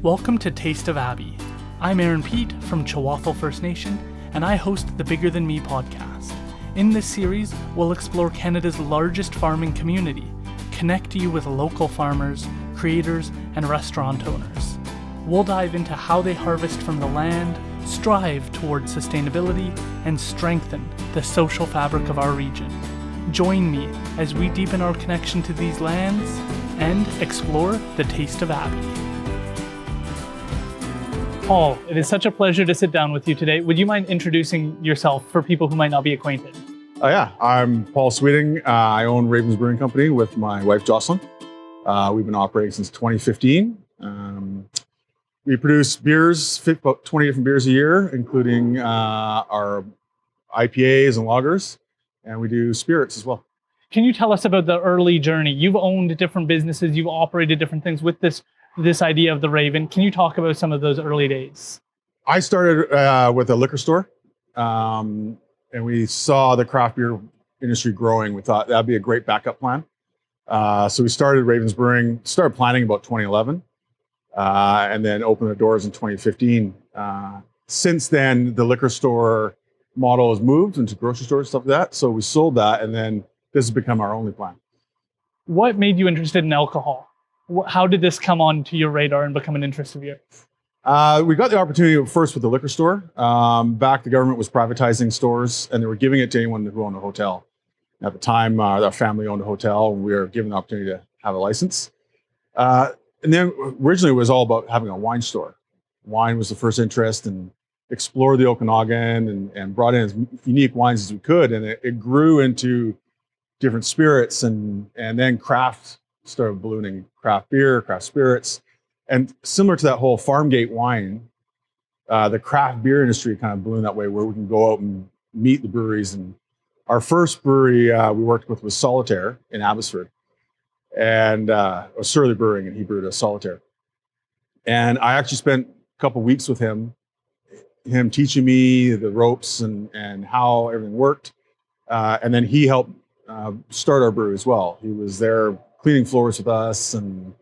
Welcome to Taste of Abbey. I'm Aaron Pete from Chawathal First Nation, and I host the Bigger Than Me podcast. In this series, we'll explore Canada's largest farming community, connect you with local farmers, creators, and restaurant owners. We'll dive into how they harvest from the land, strive towards sustainability, and strengthen the social fabric of our region. Join me as we deepen our connection to these lands and explore the taste of Abbey. Paul, it is such a pleasure to sit down with you today. Would you mind introducing yourself for people who might not be acquainted? Yeah, I'm Paul Sweeting. I own Ravens Brewing Company with my wife, Jocelyn. We've been operating since 2015. We produce beers, about 20 different beers a year, including our IPAs and lagers, and we do spirits as well. Can you tell us about the early journey? You've owned different businesses, you've operated different things with this idea of the Raven. Can you talk about some of those early days? I started with a liquor store, and we saw the craft beer industry growing. We thought that'd be a great backup plan. So we started Ravens Brewing, started planning about 2011, and then opened the doors in 2015. Since then, the liquor store model has moved into grocery stores, stuff like that. So we sold that, and then this has become our only plan. What made you interested in alcohol? How did this come onto your radar and become an interest of yours? We got the opportunity first with the liquor store. Back, the government was privatizing stores, and they were giving it to anyone who owned a hotel. At the time, our family owned a hotel, and we were given the opportunity to have a license. And then originally, it was all about having a wine store. Wine was the first interest, and explored the Okanagan and brought in as unique wines as we could. And it grew into different spirits, and then craft started ballooning, craft beer, craft spirits. And similar to that whole farm gate wine, the craft beer industry kind of ballooned that way, where we can go out and meet the breweries. And our first brewery we worked with was Solitaire in Abbotsford, and was Surly Brewing, and he brewed a Solitaire. And I actually spent a couple weeks with him teaching me the ropes and how everything worked. And then he helped start our brewery as well. He was there cleaning floors with us and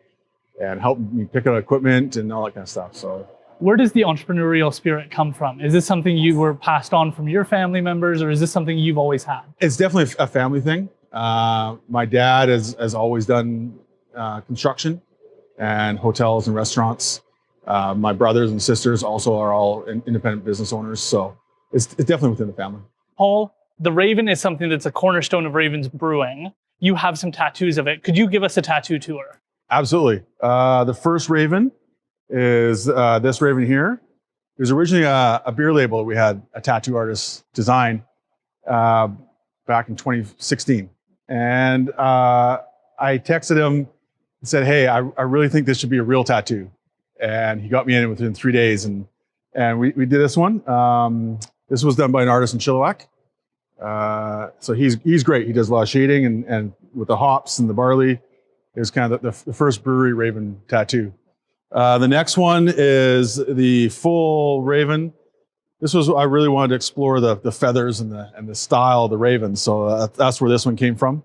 helping me pick up equipment and all that kind of stuff. So, where does the entrepreneurial spirit come from? Is this something you were passed on from your family members, or is this something you've always had? It's definitely a family thing. My dad has always done construction and hotels and restaurants. My brothers and sisters also are all independent business owners. So it's definitely within the family. Paul, the Raven is something that's a cornerstone of Ravens Brewing. You have some tattoos of it. Could you give us a tattoo tour? Absolutely. The first Raven is this Raven here. It was originally a beer label that we had a tattoo artist design back in 2016. And I texted him and said, hey, I really think this should be a real tattoo. And he got me in within 3 days. And we did this one. This was done by an artist in Chilliwack. So he's great. He does a lot of shading and with the hops and the barley. It was kind of the first brewery Raven tattoo. The next one is the full Raven. This was, I really wanted to explore the feathers and the style of the Raven. So that's where this one came from.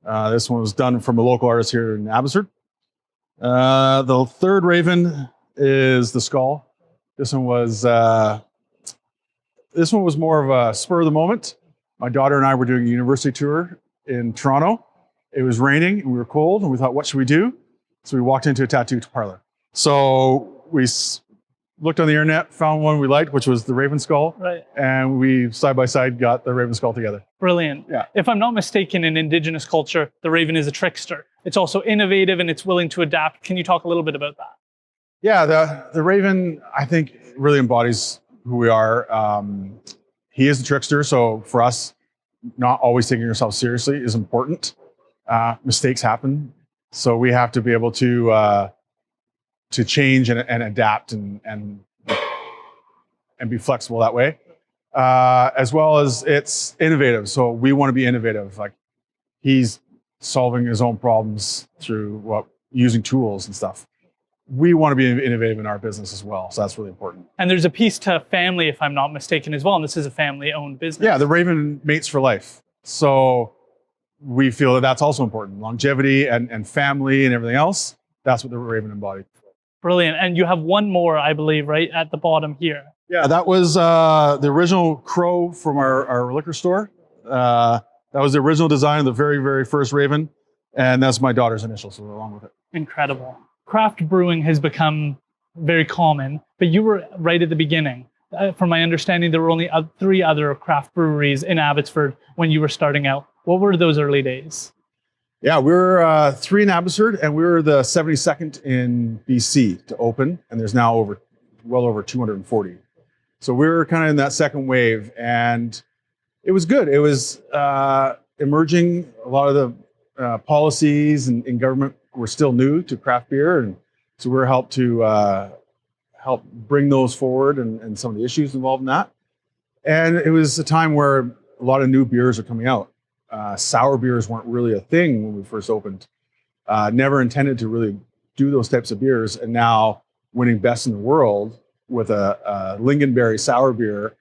This one was done from a local artist here in Abbotsford. The third Raven is the skull. This one was more of a spur of the moment. My daughter and I were doing a university tour in Toronto. It was raining and we were cold, and we thought, what should we do? So we walked into a tattoo parlor. So we looked on the internet, found one we liked, which was the Raven skull. Right. And we side by side got the Raven skull together. Brilliant. Yeah. If I'm not mistaken, in Indigenous culture, the Raven is a trickster. It's also innovative and it's willing to adapt. Can you talk a little bit about that? Yeah, the Raven, I think, really embodies who we are. He is the trickster, so for us, not always taking ourselves seriously is important. Mistakes happen, so we have to be able to change and adapt and be flexible that way. As well as it's innovative, so we want to be innovative. Like, he's solving his own problems through using tools and stuff. We want to be innovative in our business as well. So that's really important. And there's a piece to family, if I'm not mistaken, as well. And this is a family-owned business. Yeah, the Raven mates for life. So we feel that that's also important. Longevity and family and everything else, that's what the Raven embodies. Brilliant. And you have one more, I believe, right at the bottom here. Yeah, that was the original crow from our liquor store. That was the original design of the very, very first Raven. And that's my daughter's initials along with it. Incredible. Craft brewing has become very common, but you were right at the beginning. From my understanding, there were only 3 other craft breweries in Abbotsford when you were starting out. What were those early days? Yeah, we were 3 in Abbotsford, and we were the 72nd in BC to open, and there's now well over 240. So we were kind of in that second wave, and it was good. It was emerging. A lot of the policies and government were still new to craft beer, and so we were helped to help bring those forward and some of the issues involved in that. And it was a time where a lot of new beers are coming out. Sour beers weren't really a thing when we first opened. Never intended to really do those types of beers, and now winning best in the world with a lingonberry sour beer,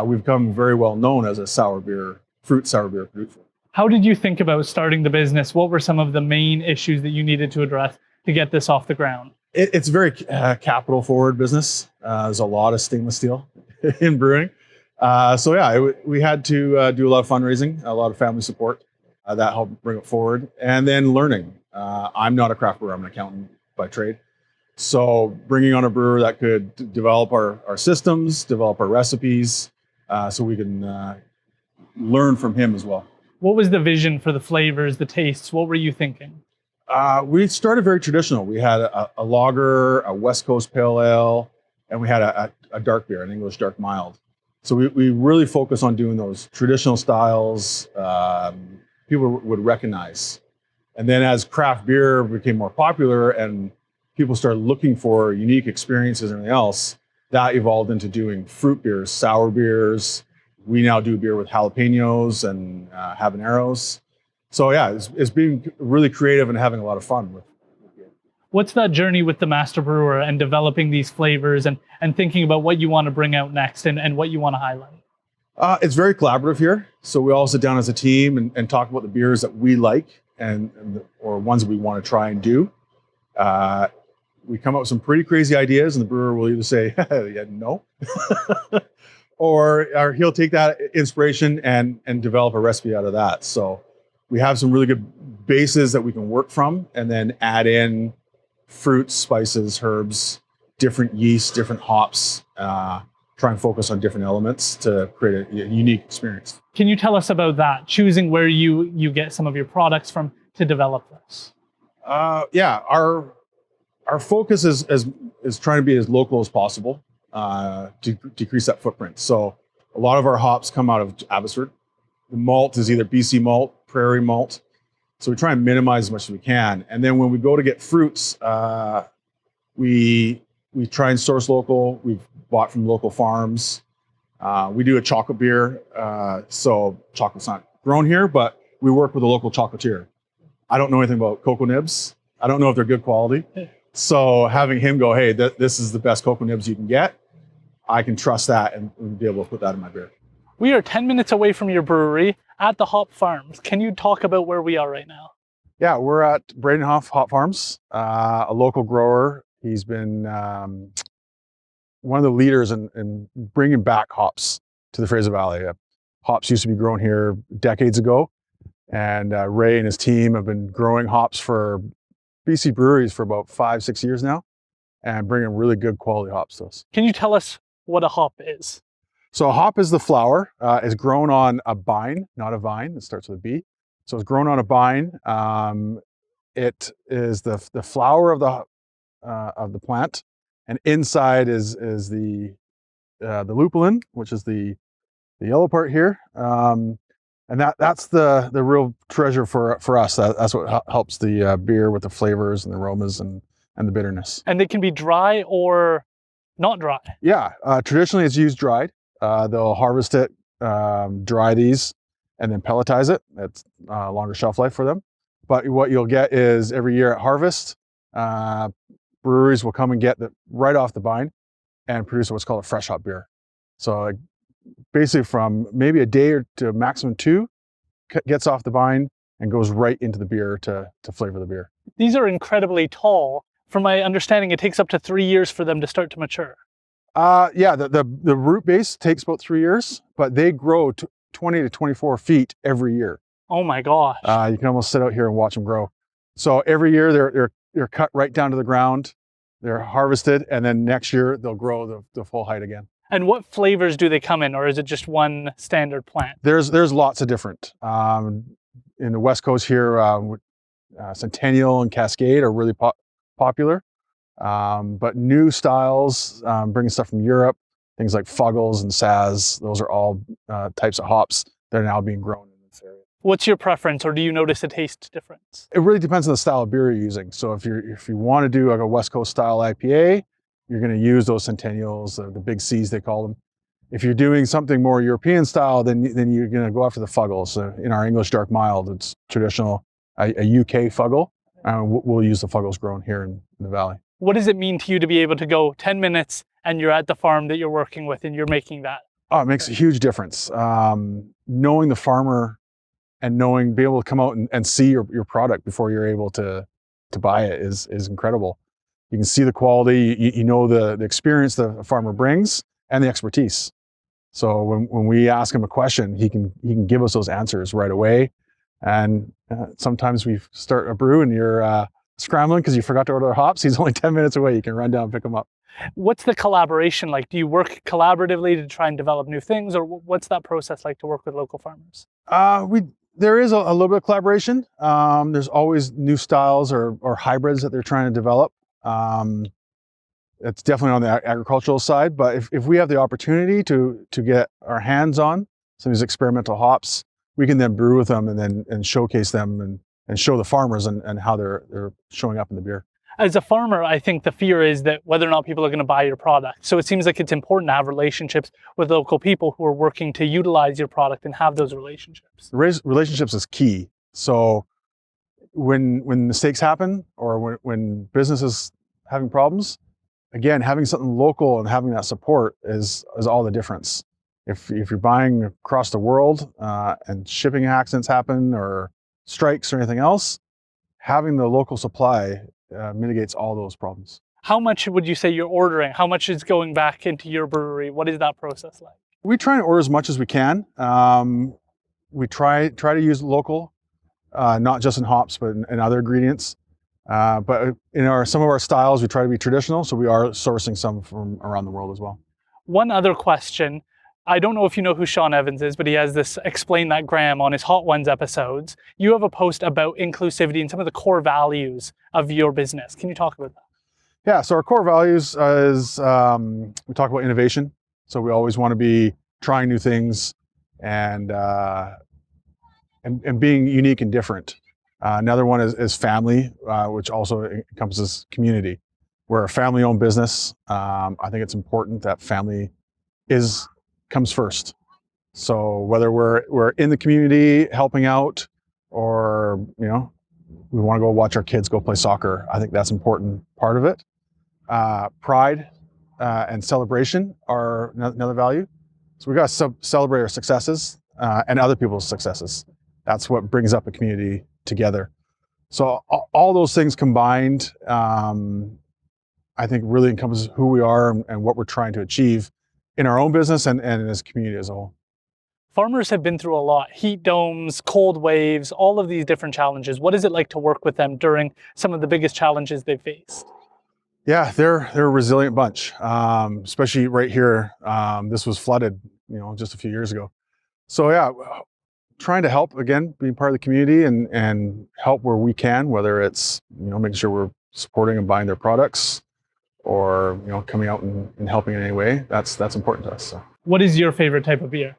we've become very well known as a fruit sour beer producer. How did you think about starting the business? What were some of the main issues that you needed to address to get this off the ground? It's a very capital forward business. There's a lot of stainless steel in brewing. We had to do a lot of fundraising, a lot of family support that helped bring it forward. And then learning. I'm not a craft brewer, I'm an accountant by trade. So bringing on a brewer that could develop our systems, develop our recipes, so we can learn from him as well. What was the vision for the flavors, the tastes? What were you thinking? We started very traditional. We had a lager, a West Coast pale ale, and we had a dark beer, an English dark mild. So we really focus on doing those traditional styles people would recognize. And then as craft beer became more popular and people started looking for unique experiences and everything else, that evolved into doing fruit beers, sour beers. We now do beer with jalapenos and habaneros. So yeah, it's being really creative and having a lot of fun with beer. What's that journey with the master brewer and developing these flavors and thinking about what you want to bring out next and what you want to highlight? It's very collaborative here. So we all sit down as a team and talk about the beers that we like or ones that we want to try and do. We come up with some pretty crazy ideas, and the brewer will either say, yeah, no, or he'll take that inspiration and develop a recipe out of that. So we have some really good bases that we can work from, and then add in fruits, spices, herbs, different yeasts, different hops, try and focus on different elements to create a unique experience. Can you tell us about that, choosing where you get some of your products from to develop this? Yeah, our focus is trying to be as local as possible to decrease that footprint. So a lot of our hops come out of Abbotsford. The malt is either BC malt, prairie malt. So we try and minimize as much as we can. And then when we go to get fruits, we try and source local. We've bought from local farms. We do a chocolate beer. So chocolate's not grown here, but we work with a local chocolatier. I don't know anything about cocoa nibs. I don't know if they're good quality. So having him go, hey, this is the best cocoa nibs you can get, I can trust that and be able to put that in my beer. We are 10 minutes away from your brewery at the Hop Farms. Can you talk about where we are right now? Yeah, we're at Bradenhoff Hop Farms, a local grower. He's been one of the leaders in bringing back hops to the Fraser Valley. Hops used to be grown here decades ago, and Ray and his team have been growing hops for BC breweries for about 5-6 years now, and bringing really good quality hops to us. Can you tell us what a hop is? So a hop is the flower. It's grown on a bine, not a vine. It starts with a B. So it's grown on a vine. It is the flower of the plant, and inside is the lupulin, which is the yellow part here. And that's the real treasure for us. That's what helps the beer with the flavors and the aromas and the bitterness. And they can be dry or not dry. Yeah, traditionally it's used dried. They'll harvest it, dry these, and then pelletize it. It's a longer shelf life for them. But what you'll get is every year at harvest, breweries will come and get right off the vine and produce what's called a fresh hop beer. So basically from maybe a day or to maximum 2, gets off the vine and goes right into the beer to flavor the beer. These are incredibly tall From my understanding, it takes up to 3 years for them to start to mature. Yeah, the root base takes about 3 years, but they grow to 20 to 24 feet every year. Oh my gosh. You can almost sit out here and watch them grow. So every year they're cut right down to the ground, they're harvested, and then next year they'll grow the full height again. And what flavors do they come in, or is it just one standard plant? There's lots of different. In the West Coast here, Centennial and Cascade are really popular. But new styles, bringing stuff from Europe, things like Fuggles and Saz, those are all types of hops that are now being grown in this area. What's your preference, or do you notice a taste difference? It really depends on the style of beer you're using. So if you want to do like a West Coast style IPA, you're going to use those Centennials, the big C's they call them. If you're doing something more European style, then you're going to go after the Fuggles. In our English dark mild, it's traditional, a UK Fuggle. We'll use the Fuggles grown here in the valley. What does it mean to you to be able to go 10 minutes and you're at the farm that you're working with and you're making that? Oh, it makes a huge difference. Knowing the farmer and be able to come out and see your product before you're able to buy it is incredible. You can see the quality, you know the experience the farmer brings and the expertise. So when we ask him a question, he can give us those answers right away. And sometimes we start a brew and you're scrambling because you forgot to order the hops. He's only 10 minutes away. You can run down and pick them up. What's the collaboration like? Do you work collaboratively to try and develop new things, or what's that process like to work with local farmers? There is a little bit of collaboration. There's always new styles or hybrids that they're trying to develop. It's definitely on the agricultural side, but if we have the opportunity to get our hands on some of these experimental hops, we can then brew with them and showcase them and show the farmers and how they're showing up in the beer. As a farmer, I think the fear is that whether or not people are going to buy your product. So it seems like it's important to have relationships with local people who are working to utilize your product and have those relationships. Relationships is key. So when mistakes happen or when business is having problems, again, having something local and having that support is all the difference. If you're buying across the world and shipping accidents happen or strikes or anything else, having the local supply mitigates all those problems. How much would you say you're ordering? How much is going back into your brewery? What is that process like? We try and order as much as we can. We try to use local, not just in hops, but in other ingredients. But in some of our styles, we try to be traditional, so we are sourcing some from around the world as well. One other question. I don't know if you know who Sean Evans is, but he has this Explain That Graham on his Hot Ones episodes. You have a post about inclusivity and some of the core values of your business. Can you talk about that? Yeah, so our core values is we talk about innovation. So we always want to be trying new things and being unique and different. Another one is family, which also encompasses community. We're a family-owned business. I think it's important that family comes first. So whether we're in the community helping out, or we want to go watch our kids go play soccer, I think that's an important part of it. Pride and celebration are another value. So we got to celebrate our successes and other people's successes. That's what brings up a community together. So all those things combined, I think really encompasses who we are and what we're trying to achieve in our own business and as a community as a whole. Farmers have been through a lot: heat domes, cold waves, all of these different challenges. What is it like to work with them during some of the biggest challenges they've faced? Yeah, they're a resilient bunch, especially right here. This was flooded, just a few years ago. So yeah, trying to help, again, being part of the community and help where we can, whether it's making sure we're supporting and buying their products, or coming out and helping in any way. That's important to us. So. What is your favorite type of beer?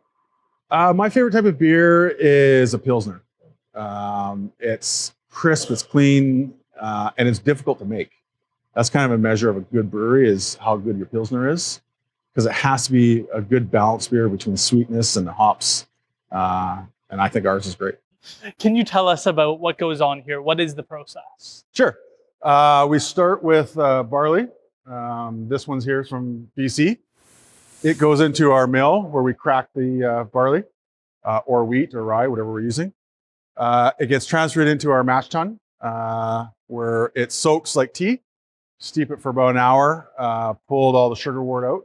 My favorite type of beer is a Pilsner. It's crisp, it's clean, and it's difficult to make. That's kind of a measure of a good brewery, is how good your Pilsner is, because it has to be a good balanced beer between sweetness and the hops. And I think ours is great. Can you tell us about what goes on here? What is the process? Sure. We start with barley. This one's here from BC. It goes into our mill where we crack the barley, or wheat or rye, whatever we're using. It gets transferred into our mash tun, where it soaks like tea. steep it for about an hour, pulled all the sugar wort out,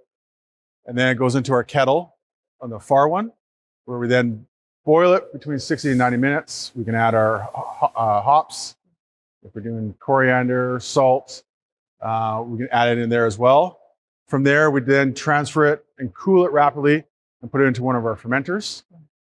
and then it goes into our kettle on the far one, where we then boil it between 60 and 90 minutes. We can add our hops. If we're doing coriander, salt, we can add it in there as well. From there, we then transfer it and cool it rapidly and put it into one of our fermenters,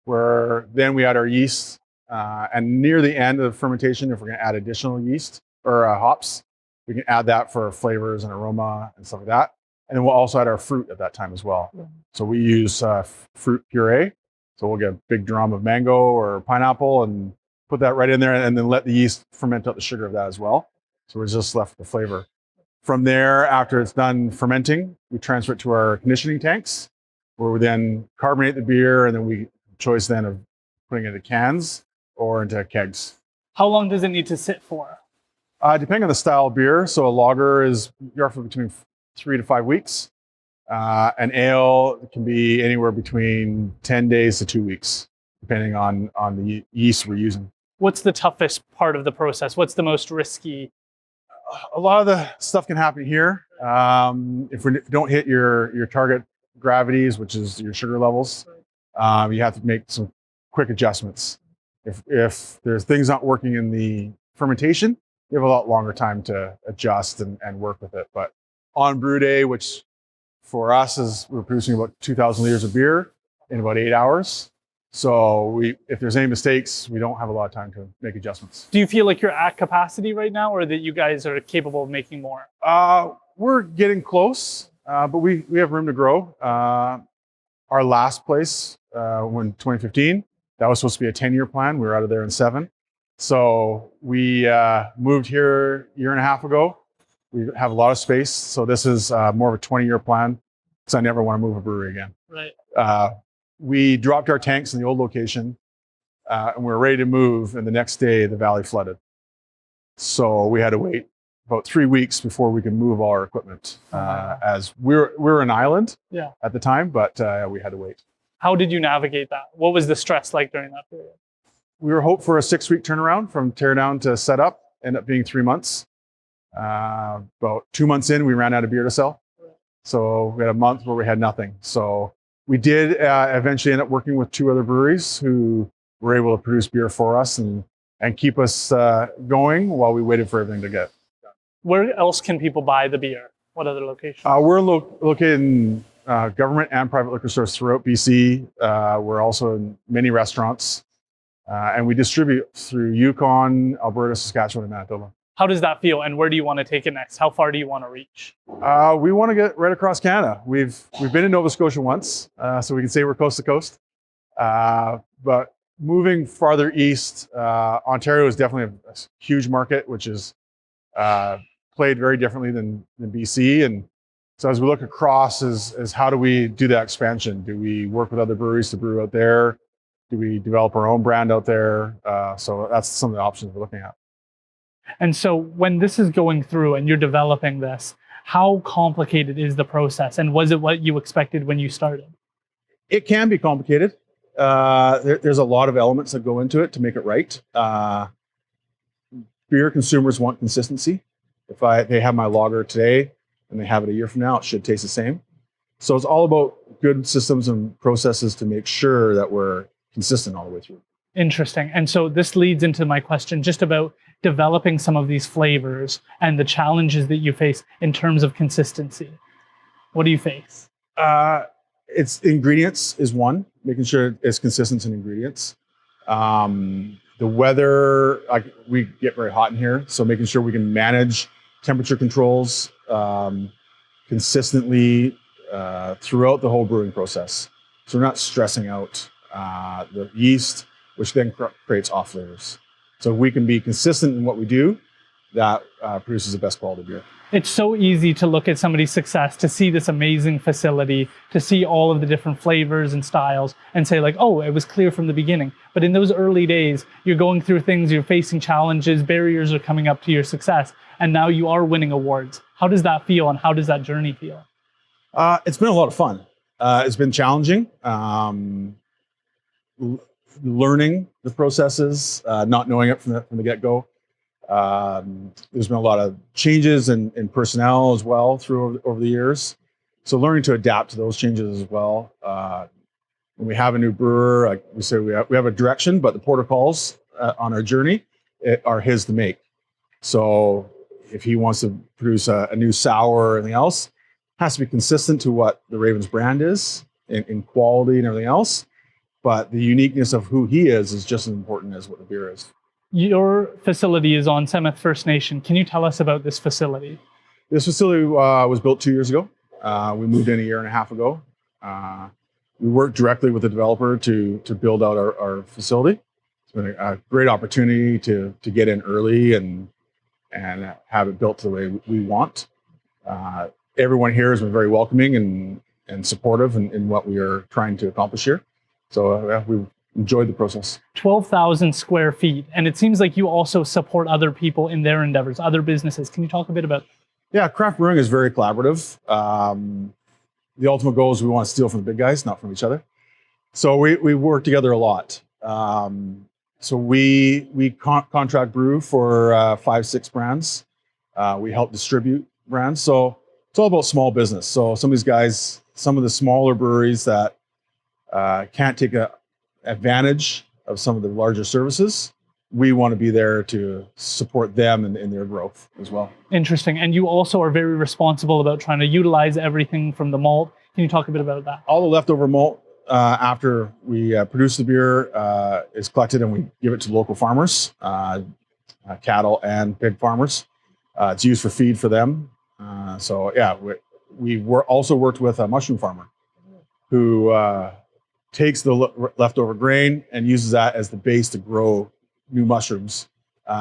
where then we add our yeast. And near the end of the fermentation, if we're going to add additional yeast or hops, we can add that for flavors and aroma and stuff like that. And then we'll also add our fruit at that time as well. Yeah. So we use fruit puree. So we'll get a big drum of mango or pineapple and put that right in there, and then let the yeast ferment out the sugar of that as well. So we're just left with the flavor. From there, after it's done fermenting, we transfer it to our conditioning tanks, where we then carbonate the beer, and then we choice then of putting it into cans or into kegs. How long does it need to sit for? Depending on the style of beer. So a lager is roughly between 3 to 5 weeks. An ale can be anywhere between 10 days to 2 weeks, depending on the yeast we're using. What's the toughest part of the process? What's the most risky? A lot of the stuff can happen here. If we don't hit your target gravities, which is your sugar levels, you have to make some quick adjustments. If there's things not working in the fermentation, you have a lot longer time to adjust and work with it. But on brew day, which for us is we're producing about 2,000 liters of beer in about 8 hours. So if there's any mistakes, we don't have a lot of time to make adjustments. Do you feel like you're at capacity right now, or that you guys are capable of making more? We're getting close, but we have room to grow. Our last place, when 2015, that was supposed to be a 10-year plan. We were out of there in 7. So we moved here a year and a half ago. We have a lot of space. So this is more of a 20-year plan, because I never want to move a brewery again. Right. We dropped our tanks in the old location, and we were ready to move. And the next day, the valley flooded. So we had to wait about 3 weeks before we could move all our equipment, as we were an island at the time, but we had to wait. How did you navigate that? What was the stress like during that period? We were hoping for a 6-week turnaround from tear down to set up. Ended up being 3 months. About 2 months in, we ran out of beer to sell. So we had a month where we had nothing. So we did eventually end up working with 2 other breweries who were able to produce beer for us and keep us going while we waited for everything to get done. Where else can people buy the beer? What other locations? We're located in government and private liquor stores throughout BC. We're also in many restaurants. And we distribute through Yukon, Alberta, Saskatchewan, and Manitoba. How does that feel, and where do you want to take it next? How far do you want to reach? We want to get right across Canada. We've been in Nova Scotia once, so we can say we're coast to coast. But moving farther east, Ontario is definitely a huge market, which is played very differently than BC. And so as we look across, is how do we do that expansion? Do we work with other breweries to brew out there? Do we develop our own brand out there? So that's some of the options we're looking at. And so when this is going through and you're developing this, how complicated is the process? And was it what you expected when you started? It can be complicated. There's a lot of elements that go into it to make it right. Beer consumers want consistency. If they have my lager today and they have it a year from now, it should taste the same. So it's all about good systems and processes to make sure that we're consistent all the way through. Interesting. And so this leads into my question just about developing some of these flavors and the challenges that you face in terms of consistency. What do you face? It's ingredients is one, making sure it's consistent in ingredients. The weather, we get very hot in here, so making sure we can manage temperature controls consistently throughout the whole brewing process. So we're not stressing out the yeast, which then creates off flavors. So we can be consistent in what we do, that produces the best quality beer. It's so easy to look at somebody's success, to see this amazing facility, to see all of the different flavors and styles and say like, oh, it was clear from the beginning. But in those early days, you're going through things, you're facing challenges, barriers are coming up to your success, and now you are winning awards. How does that feel, and how does that journey feel? It's been a lot of fun. It's been challenging. Learning the processes, not knowing it from the get-go. There's been a lot of changes in personnel as well over the years. So learning to adapt to those changes as well. When we have a new brewer, like we say, we have a direction, but the protocols on our journey are his to make. So if he wants to produce a new sour or anything else, it has to be consistent to what the Ravens brand is in quality and everything else. But the uniqueness of who he is just as important as what the beer is. Your facility is on Seventh First Nation. Can you tell us about this facility? This facility was built 2 years ago. We moved in a year and a half ago. We worked directly with the developer to build out our facility. It's been a great opportunity to get in early and have it built the way we want. Everyone here has been very welcoming and supportive in what we are trying to accomplish here. So we've enjoyed the process. 12,000 square feet. And it seems like you also support other people in their endeavors, other businesses. Can you talk a bit about that? Yeah, craft brewing is very collaborative. The ultimate goal is we want to steal from the big guys, not from each other. So we work together a lot. So we contract brew for 5-6 brands. We help distribute brands. So it's all about small business. So some of these guys, some of the smaller breweries that can't take advantage of some of the larger services, we want to be there to support them in their growth as well. Interesting. And you also are very responsible about trying to utilize everything from the malt. Can you talk a bit about that? All the leftover malt after we produce the beer is collected and we give it to local farmers, cattle and pig farmers. It's used for feed for them. So yeah, we also worked with a mushroom farmer who takes the leftover grain and uses that as the base to grow new mushrooms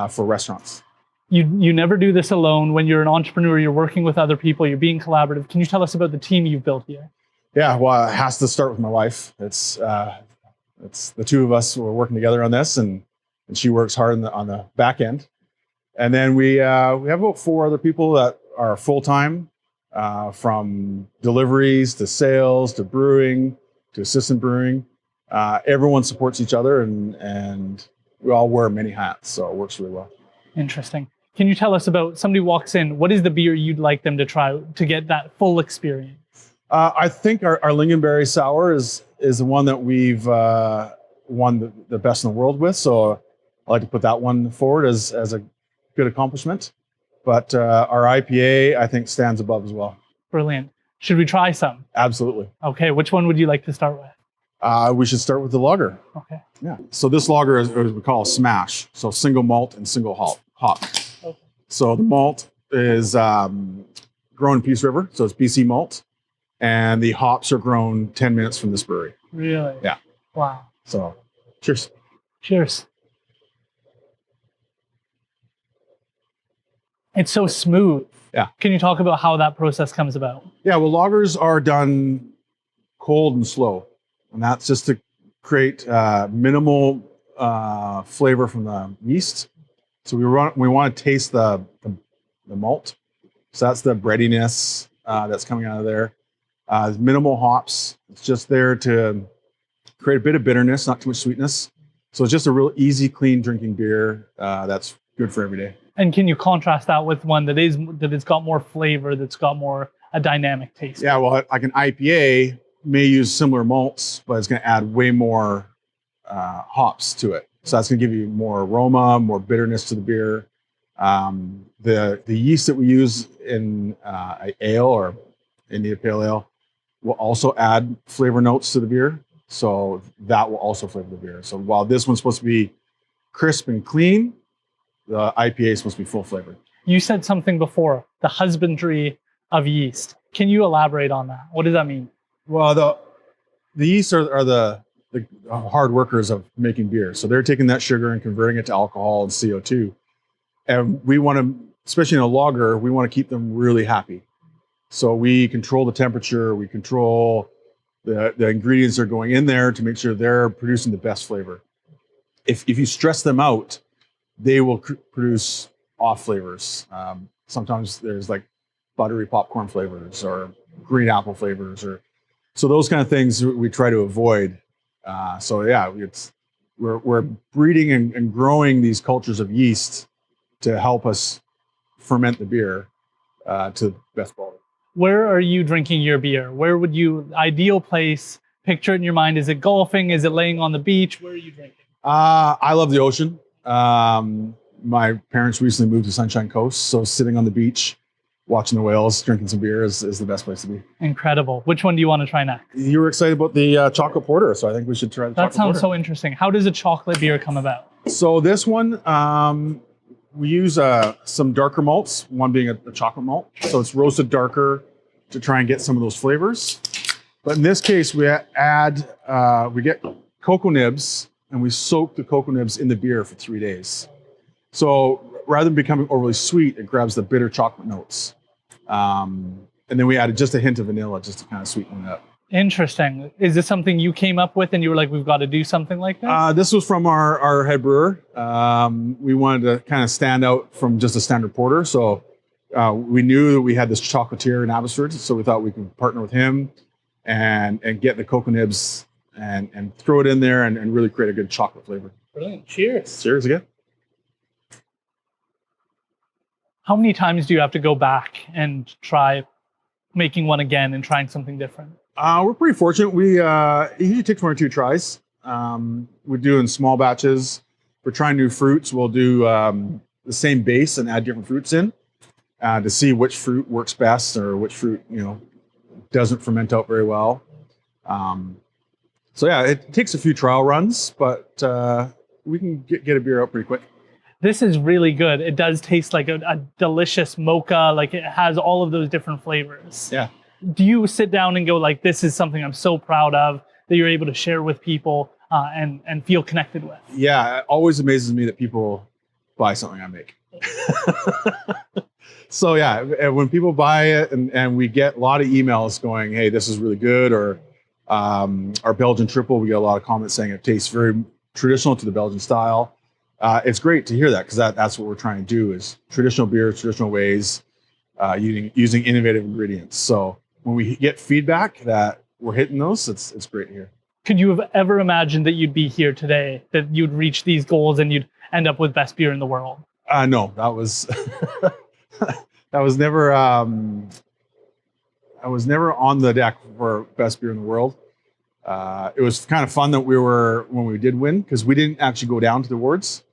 for restaurants. You never do this alone. When you're an entrepreneur, you're working with other people, you're being collaborative. Can you tell us about the team you've built here? Yeah, well, it has to start with my wife. It's the two of us who are working together on this, and she works hard on the back end. And then we have about 4 other people that are full-time, from deliveries to sales to brewing to assistant brewing. Everyone supports each other, and we all wear many hats, so it works really well. Interesting. Can you tell us about, somebody walks in, what is the beer you'd like them to try to get that full experience? I think our Lingonberry Sour is the one that we've won the best in the world with, so I like to put that one forward as a good accomplishment. But our IPA, I think, stands above as well. Brilliant. Should we try some? Absolutely. Okay, which one would you like to start with? We should start with the lager. Okay. Yeah. So this lager is what we call a smash. So single malt and single hop. Okay. So the malt is grown in Peace River, so it's BC malt, and the hops are grown 10 minutes from this brewery. Really? Yeah. Wow. So, cheers. Cheers. It's so smooth. Yeah. Can you talk about how that process comes about? Yeah, well, lagers are done cold and slow, and that's just to create minimal flavor from the yeast. So we want to taste the malt. So that's the breadiness that's coming out of there. Minimal hops. It's just there to create a bit of bitterness, not too much sweetness. So it's just a real easy, clean drinking beer that's good for every day. And can you contrast that with one that it's got more flavor, that's got more a dynamic taste? Yeah, well, like an IPA may use similar malts, but it's going to add way more hops to it. So that's going to give you more aroma, more bitterness to the beer. The yeast that we use in ale or India Pale Ale will also add flavor notes to the beer. So that will also flavor the beer. So while this one's supposed to be crisp and clean, the IPA is supposed to be full flavored. You said something before, the husbandry of yeast. Can you elaborate on that? What does that mean? Well, the yeast are the hard workers of making beer. So they're taking that sugar and converting it to alcohol and CO2. And we want to, especially in a lager, we want to keep them really happy. So we control the temperature, we control the ingredients that are going in there to make sure they're producing the best flavor. If you stress them out, they will produce off flavors. Sometimes there's like buttery popcorn flavors or green apple flavors, so those kind of things we try to avoid. So yeah, we're breeding and growing these cultures of yeast to help us ferment the beer to the best quality. Where are you drinking your beer? Where would you, ideal place, picture it in your mind? Is it golfing? Is it laying on the beach? Where are you drinking? I love the ocean. My parents recently moved to Sunshine Coast, so sitting on the beach, watching the whales, drinking some beer is the best place to be. Incredible. Which one do you want to try next? You were excited about the chocolate porter, so I think we should try the chocolate porter. That sounds so interesting. How does a chocolate beer come about? So this one, we use some darker malts, one being a chocolate malt. So it's roasted darker to try and get some of those flavors. But in this case, we get cocoa nibs, and we soak the cocoa nibs in the beer for 3 days. So rather than becoming overly sweet, it grabs the bitter chocolate notes. And then we added just a hint of vanilla just to kind of sweeten it up. Interesting. Is this something you came up with and you were like, we've got to do something like this? This was from our head brewer. We wanted to kind of stand out from just a standard porter. So we knew that we had this chocolatier in Abbotsford. So we thought we could partner with him and get the cocoa nibs and throw it in there and really create a good chocolate flavor. Brilliant. Cheers. Cheers again. How many times do you have to go back and try making one again and trying something different? We're pretty fortunate. We it usually takes 1 or 2 tries. We do in small batches. We're trying new fruits. We'll do the same base and add different fruits in to see which fruit works best or which fruit doesn't ferment out very well. So yeah, it takes a few trial runs, but we can get a beer out pretty quick. This is really good. It does taste like a delicious mocha. Like it has all of those different flavors. Yeah. Do you sit down and go like, this is something I'm so proud of that you're able to share with people and feel connected with? Yeah, it always amazes me that people buy something I make. So yeah, when people buy it and we get a lot of emails going, hey, this is really good, or our Belgian triple, we get a lot of comments saying it tastes very traditional to the Belgian style. It's great to hear that because that's what we're trying to do is traditional beer, traditional ways, using innovative ingredients. So when we get feedback that we're hitting those, it's great to hear. Could you have ever imagined that you'd be here today, that you'd reach these goals and you'd end up with best beer in the world? No, that was that was never. I was never on the deck for best beer in the world. It was kind of fun that when we did win, because we didn't actually go down to the awards.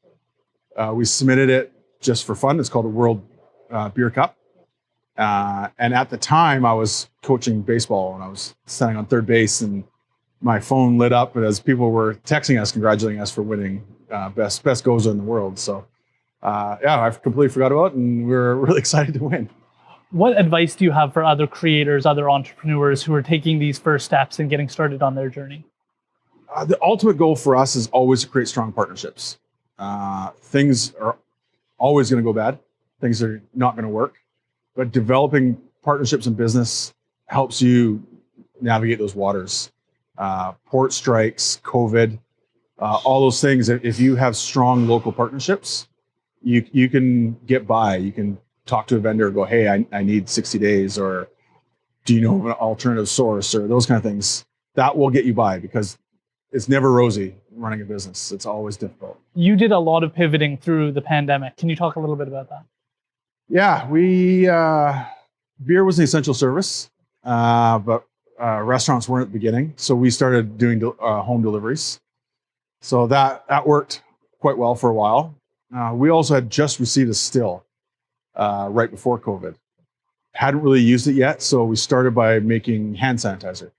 We submitted it just for fun. It's called the World Beer Cup. And at the time, I was coaching baseball and I was standing on third base, and my phone lit up as people were texting us, congratulating us for winning best gozer in the world. So yeah, I completely forgot about it, and we were really excited to win. What advice do you have for other creators, other entrepreneurs who are taking these first steps and getting started on their journey? The ultimate goal for us is always to create strong partnerships. Things are always going to go bad. Things are not going to work. But developing partnerships in business helps you navigate those waters. Port strikes, COVID, all those things. If you have strong local partnerships, you can get by. You can talk to a vendor, go, hey, I need 60 days, or do you know of an alternative source, or those kind of things. That will get you by, because it's never rosy running a business. It's always difficult. You did a lot of pivoting through the pandemic. Can you talk a little bit about that? Yeah, beer was an essential service, but restaurants weren't at the beginning. So we started doing home deliveries. So that worked quite well for a while. We also had just received a still right before COVID. Hadn't really used it yet, so we started by making hand sanitizer,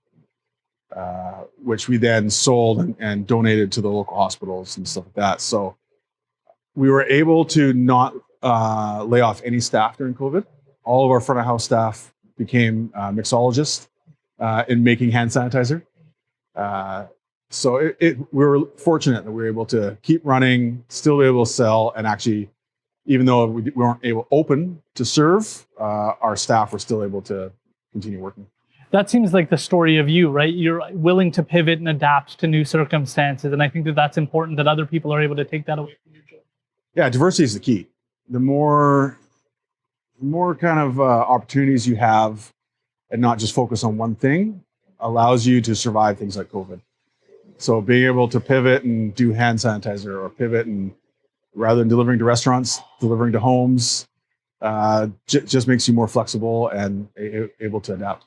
which we then sold and donated to the local hospitals and stuff like that. So we were able to not lay off any staff during COVID. All of our front of house staff became mixologists in making hand sanitizer. So we were fortunate that we were able to keep running, still be able to sell, and actually, even though we weren't able open to serve, our staff were still able to continue working. That seems like the story of you, right? You're willing to pivot and adapt to new circumstances. And I think that's important, that other people are able to take that away from your job. Yeah, diversity is the key. The more kind of opportunities you have and not just focus on one thing allows you to survive things like COVID. So being able to pivot and do hand sanitizer, or pivot and rather than delivering to restaurants, delivering to homes, just makes you more flexible and able to adapt.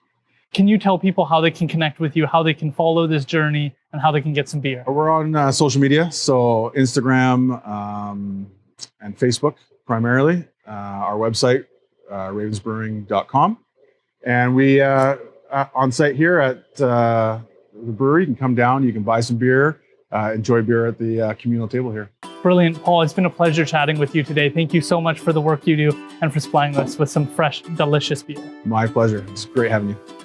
Can you tell people how they can connect with you, how they can follow this journey, and how they can get some beer? We're on social media, so Instagram and Facebook primarily. Our website, ravensbrewing.com. And we on site here at the brewery, you can come down, you can buy some beer, enjoy beer at the communal table here. Brilliant. Paul, it's been a pleasure chatting with you today. Thank you so much for the work you do and for supplying us with some fresh, delicious beer. My pleasure. It's great having you.